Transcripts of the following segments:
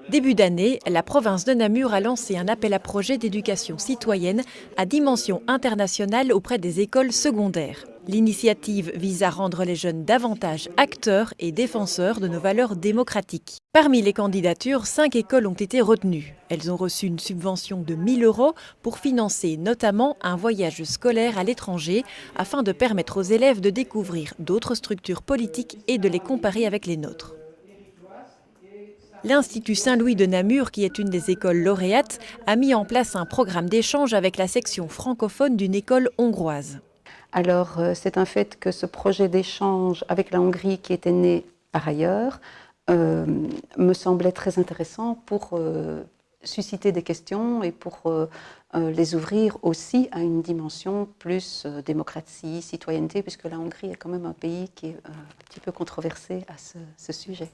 Début d'année, la province de Namur a lancé un appel à projet d'éducation citoyenne à dimension internationale auprès des écoles secondaires. L'initiative vise à rendre les jeunes davantage acteurs et défenseurs de nos valeurs démocratiques. Parmi les candidatures, 5 écoles ont été retenues. Elles ont reçu une subvention de 1 000 € pour financer notamment un voyage scolaire à l'étranger afin de permettre aux élèves de découvrir d'autres structures politiques et de les comparer avec les nôtres. L'Institut Saint-Louis de Namur, qui est une des écoles lauréates, a mis en place un programme d'échange avec la section francophone d'une école hongroise. Alors, c'est un fait que ce projet d'échange avec la Hongrie, qui était né par ailleurs, me semblait très intéressant pour susciter des questions et pour les ouvrir aussi à une dimension plus démocratie, citoyenneté, puisque la Hongrie est quand même un pays qui est un petit peu controversé à ce sujet.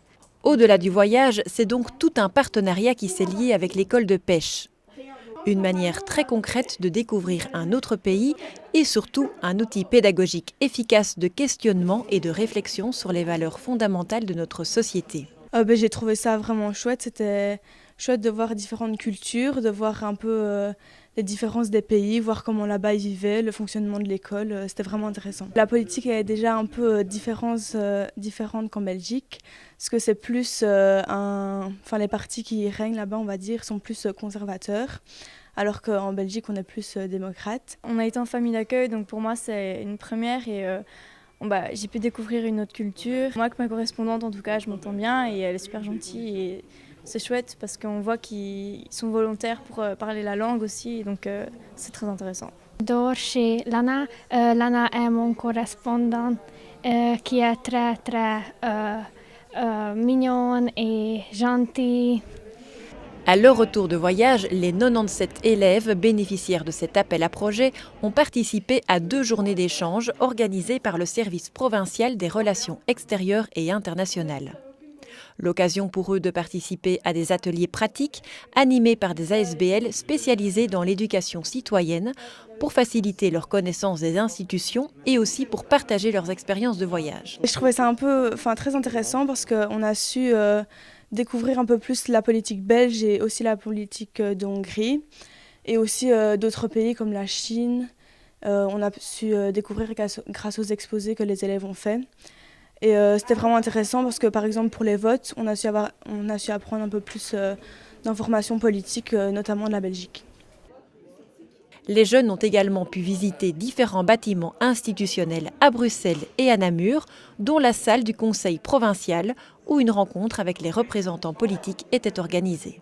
Au-delà du voyage, c'est donc tout un partenariat qui s'est lié avec l'école de pêche. Une manière très concrète de découvrir un autre pays et surtout un outil pédagogique efficace de questionnement et de réflexion sur les valeurs fondamentales de notre société. J'ai trouvé ça vraiment chouette. C'était chouette de voir différentes cultures, de voir un peu les différences des pays, voir comment là-bas ils vivaient, le fonctionnement de l'école. C'était vraiment intéressant. La politique est déjà un peu différente qu'en Belgique, parce que c'est plus les partis qui règnent là-bas, on va dire, sont plus conservateurs, alors qu'en Belgique on est plus démocrate. On a été en famille d'accueil, donc pour moi c'est une première et j'ai pu découvrir une autre culture. Moi, avec ma correspondante, en tout cas, je m'entends bien et elle est super gentille. Et c'est chouette parce qu'on voit qu'ils sont volontaires pour parler la langue aussi. Et donc, c'est très intéressant. J'adore chez Lana. Lana est mon correspondant qui est très, très mignonne et gentille. À leur retour de voyage, les 97 élèves bénéficiaires de cet appel à projet ont participé à 2 journées d'échange organisées par le service provincial des relations extérieures et internationales. L'occasion pour eux de participer à des ateliers pratiques animés par des ASBL spécialisés dans l'éducation citoyenne pour faciliter leur connaissance des institutions et aussi pour partager leurs expériences de voyage. Je trouvais ça très intéressant parce qu'on a su découvrir un peu plus la politique belge et aussi la politique de Hongrie et aussi d'autres pays comme la Chine. On a su découvrir grâce aux exposés que les élèves ont faits. Et c'était vraiment intéressant parce que par exemple pour les votes, on a su apprendre un peu plus d'informations politiques, notamment de la Belgique. Les jeunes ont également pu visiter différents bâtiments institutionnels à Bruxelles et à Namur, dont la salle du Conseil provincial, où une rencontre avec les représentants politiques était organisée.